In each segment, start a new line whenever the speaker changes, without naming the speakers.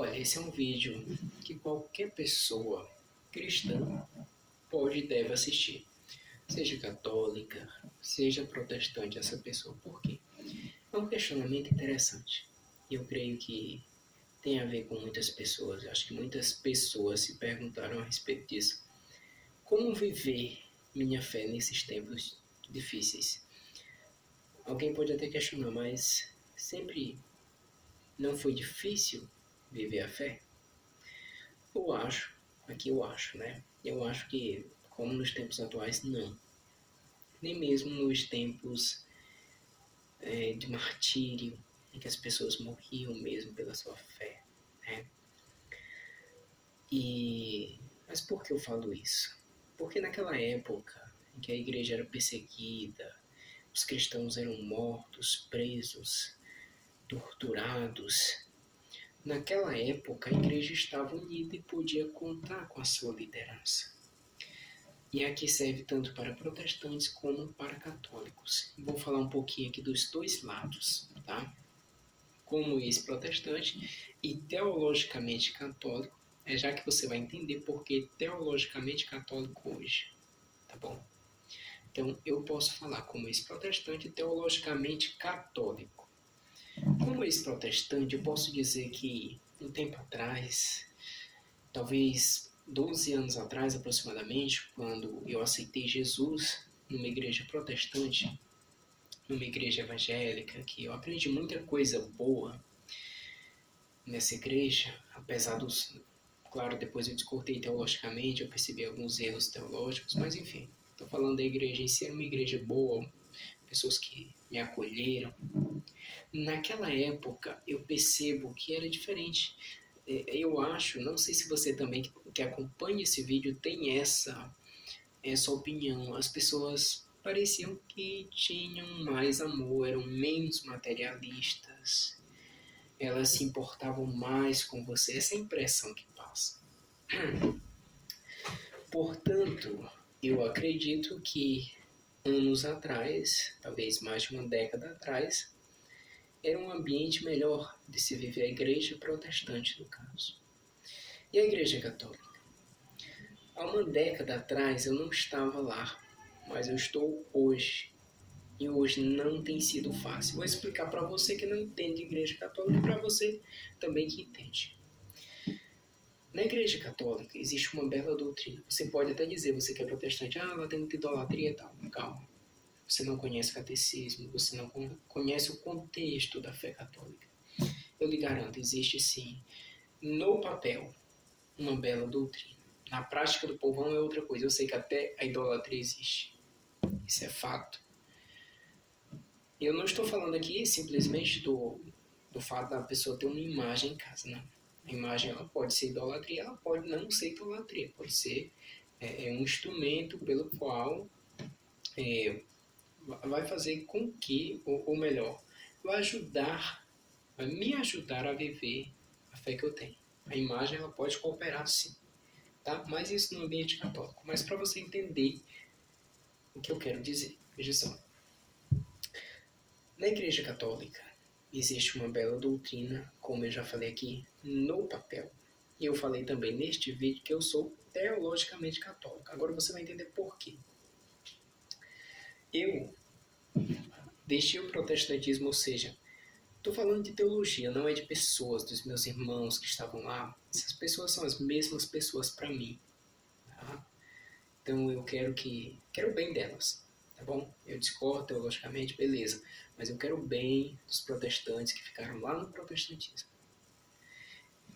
Olha, esse é um vídeo que qualquer pessoa cristã pode e deve assistir. Seja católica, seja protestante essa pessoa. Por quê? É um questionamento interessante. E eu creio que tem a ver com muitas pessoas. Eu acho que muitas pessoas se perguntaram a respeito disso. Como viver minha fé nesses tempos difíceis? Alguém pode até questionar, mas sempre não foi difícil viver a fé? Né? Eu acho que, como nos tempos atuais, não. Nem mesmo nos tempos de martírio, em que as pessoas morriam mesmo pela sua fé. Né? Mas por que eu falo isso? Porque naquela época em que a igreja era perseguida, os cristãos eram mortos, presos, torturados, naquela época a igreja estava unida e podia contar com a sua liderança. E aqui serve tanto para protestantes como para católicos. Vou falar um pouquinho aqui dos dois lados, tá? Como ex-protestante e teologicamente católico, já que você vai entender por que teologicamente católico hoje, tá bom? Então, eu posso falar como ex-protestante e teologicamente católico. Como ex-protestante, eu posso dizer que, um tempo atrás, talvez 12 anos atrás aproximadamente, quando eu aceitei Jesus numa igreja protestante, numa igreja evangélica, que eu aprendi muita coisa boa nessa igreja, apesar dos... Claro, depois eu discortei teologicamente, eu percebi alguns erros teológicos, mas enfim, estou falando da igreja em si, era uma igreja boa, pessoas que me acolheram. Naquela época, eu percebo que era diferente. Eu acho, não sei se você também que acompanha esse vídeo tem essa opinião. As pessoas pareciam que tinham mais amor, eram menos materialistas, elas se importavam mais com você. Essa é a impressão que passa. Portanto, eu acredito que anos atrás, talvez mais de uma década atrás, era um ambiente melhor de se viver a igreja protestante, no caso. E a igreja católica? Há uma década atrás eu não estava lá, mas eu estou hoje. E hoje não tem sido fácil. Vou explicar para você que não entende de igreja católica e para você também que entende. Na igreja católica existe uma bela doutrina. Você pode até dizer, você que é protestante, lá tem muita idolatria e tal. Calma. Você não conhece o catecismo, você não conhece o contexto da fé católica. Eu lhe garanto, existe sim, no papel, uma bela doutrina. Na prática do povão é outra coisa. Eu sei que até a idolatria existe. Isso é fato. Eu não estou falando aqui simplesmente do fato da pessoa ter uma imagem em casa, não. A imagem ela pode ser idolatria, ela pode não ser idolatria. Pode ser um instrumento pelo qual vai fazer com que, ou melhor, vai me ajudar a viver a fé que eu tenho. A imagem ela pode cooperar sim, tá? Mas isso no ambiente católico. Mas para você entender o que eu quero dizer, veja só. Na Igreja Católica existe uma bela doutrina, como eu já falei aqui, no papel. E eu falei também neste vídeo que eu sou teologicamente católico. Agora você vai entender por quê. Eu deixei o protestantismo, ou seja, estou falando de teologia, não é de pessoas, dos meus irmãos que estavam lá. Essas pessoas são as mesmas pessoas para mim. Tá? Então eu quero o bem delas, tá bom? Eu discordo teologicamente, beleza. Mas eu quero o bem dos protestantes que ficaram lá no protestantismo.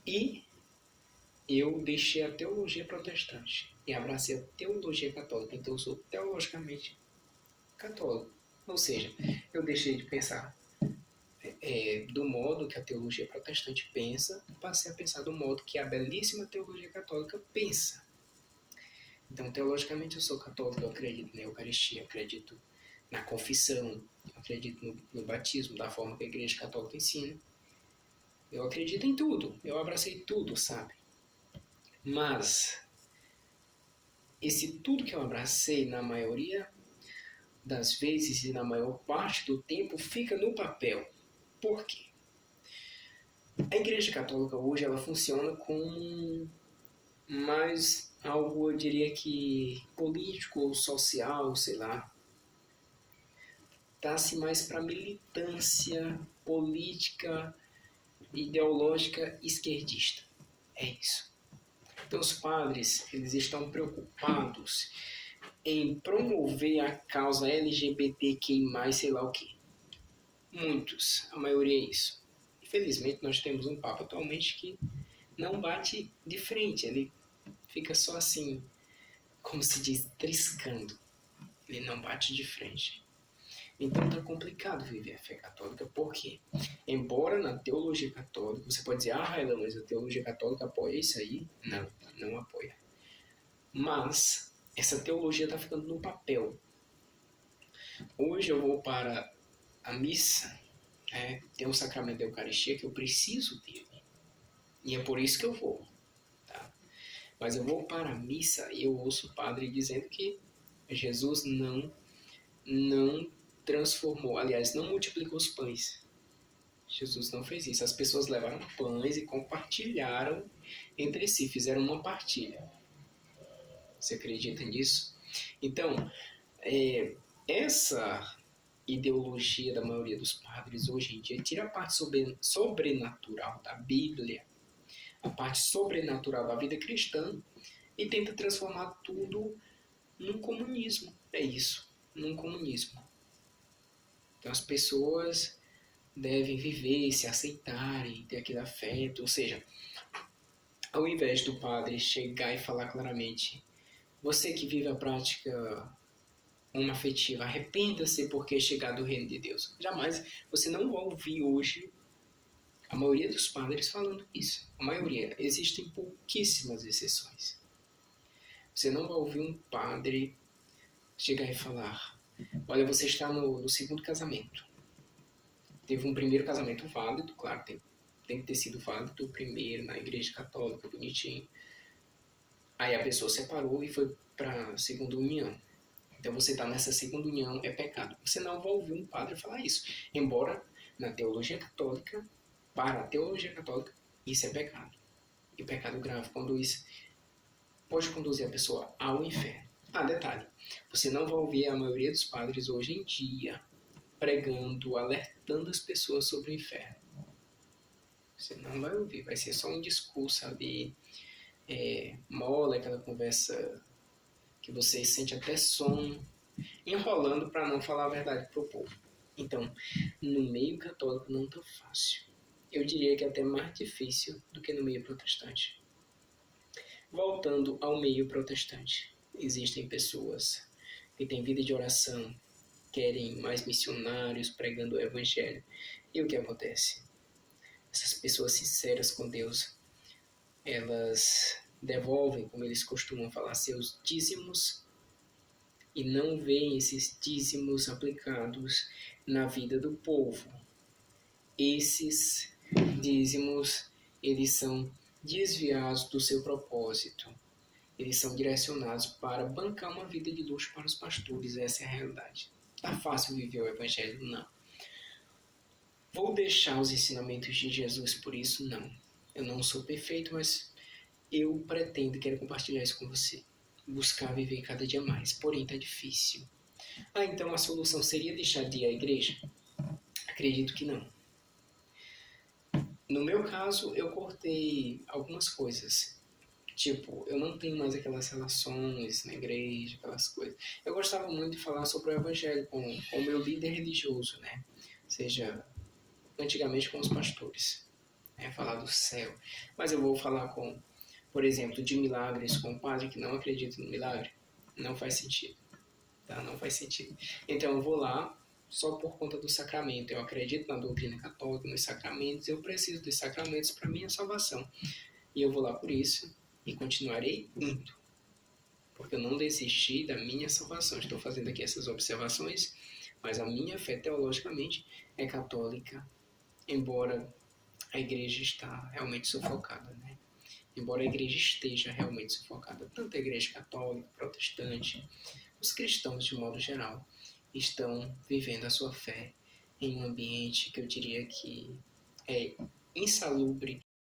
E eu deixei a teologia protestante e abracei a teologia católica. Então eu sou teologicamente católico. Ou seja, eu deixei de pensar do modo que a teologia protestante pensa e passei a pensar do modo que a belíssima teologia católica pensa. Então, teologicamente, eu sou católico, eu acredito na Eucaristia, eu acredito na confissão, eu acredito no batismo, da forma que a Igreja Católica ensina. Eu acredito em tudo, eu abracei tudo, sabe? Mas, esse tudo que eu abracei, na maioria das vezes e na maior parte do tempo, fica no papel. Por quê? A Igreja Católica hoje ela funciona como mais algo, eu diria que político ou social, sei lá. Tá-se mais para militância política, ideológica esquerdista. É isso. Então os padres, eles estão preocupados em promover a causa LGBTQI+, sei lá o quê. Muitos, a maioria é isso. Infelizmente nós temos um papa atualmente que não bate de frente, ele fica só assim, como se diz, triscando. Ele não bate de frente. Então tá complicado viver a fé católica, porque, embora na teologia católica, você pode dizer, Raila, mas a teologia católica apoia isso aí? Não, não apoia. Mas essa teologia está ficando no papel. Hoje eu vou para a missa, tem o sacramento da Eucaristia que eu preciso dele. E é por isso que eu vou. Tá? Mas eu vou para a missa e eu ouço o padre dizendo que Jesus não transformou, aliás, não multiplicou os pães. Jesus não fez isso. As pessoas levaram pães e compartilharam entre si, fizeram uma partilha. Você acredita nisso? Então, essa ideologia da maioria dos padres hoje em dia tira a parte sobrenatural da Bíblia, a parte sobrenatural da vida cristã e tenta transformar tudo num comunismo. É isso, num comunismo. Então as pessoas devem viver, se aceitarem, ter aquele afeto, ou seja, ao invés do padre chegar e falar claramente, você que vive a prática uma afetiva, arrependa-se porque é chegado o reino de Deus. Jamais, você não vai ouvir hoje a maioria dos padres falando isso. A maioria, existem pouquíssimas exceções. Você não vai ouvir um padre chegar e falar, olha, você está no segundo casamento. Teve um primeiro casamento válido, claro, tem que ter sido válido o primeiro na igreja católica, bonitinho. Aí a pessoa separou e foi para a segunda união. Então você está nessa segunda união, é pecado. Você não vai ouvir um padre falar isso. Embora na teologia católica, para a teologia católica, isso é pecado. E pecado grave, quando isso pode conduzir a pessoa ao inferno. Detalhe, você não vai ouvir a maioria dos padres hoje em dia pregando, alertando as pessoas sobre o inferno. Você não vai ouvir, vai ser só um discurso ali, mole, aquela conversa que você sente até sono, enrolando para não falar a verdade para o povo. Então, no meio católico não tão fácil. Eu diria que é até mais difícil do que no meio protestante. Voltando ao meio protestante, existem pessoas que têm vida de oração, querem mais missionários pregando o evangelho. E o que acontece? Essas pessoas sinceras com Deus, elas devolvem, como eles costumam falar, seus dízimos e não veem esses dízimos aplicados na vida do povo. Esses dízimos, eles são desviados do seu propósito. Eles são direcionados para bancar uma vida de luxo para os pastores. Essa é a realidade. Está fácil viver o evangelho? Não. Vou deixar os ensinamentos de Jesus por isso? Não. Eu não sou perfeito, mas eu pretendo e quero compartilhar isso com você. Buscar viver cada dia mais. Porém, está difícil. Então a solução seria deixar de ir à igreja? Acredito que não. No meu caso, eu cortei algumas coisas. Tipo, eu não tenho mais aquelas relações na igreja, aquelas coisas. Eu gostava muito de falar sobre o evangelho com o meu líder religioso, né? Seja, antigamente com os pastores. Falar do céu. Mas eu vou falar com, por exemplo, de milagres com um padre que não acredita no milagre. Não faz sentido. Tá? Não faz sentido. Então eu vou lá só por conta do sacramento. Eu acredito na doutrina católica, nos sacramentos. Eu preciso dos sacramentos para minha salvação. E eu vou lá por isso e continuarei indo. Porque eu não desisti da minha salvação. Estou fazendo aqui essas observações, mas a minha fé teologicamente é católica, embora a igreja está realmente sufocada, né? Embora a igreja esteja realmente sufocada, tanto a igreja católica, protestante, os cristãos de modo geral estão vivendo a sua fé em um ambiente que eu diria que é insalubre,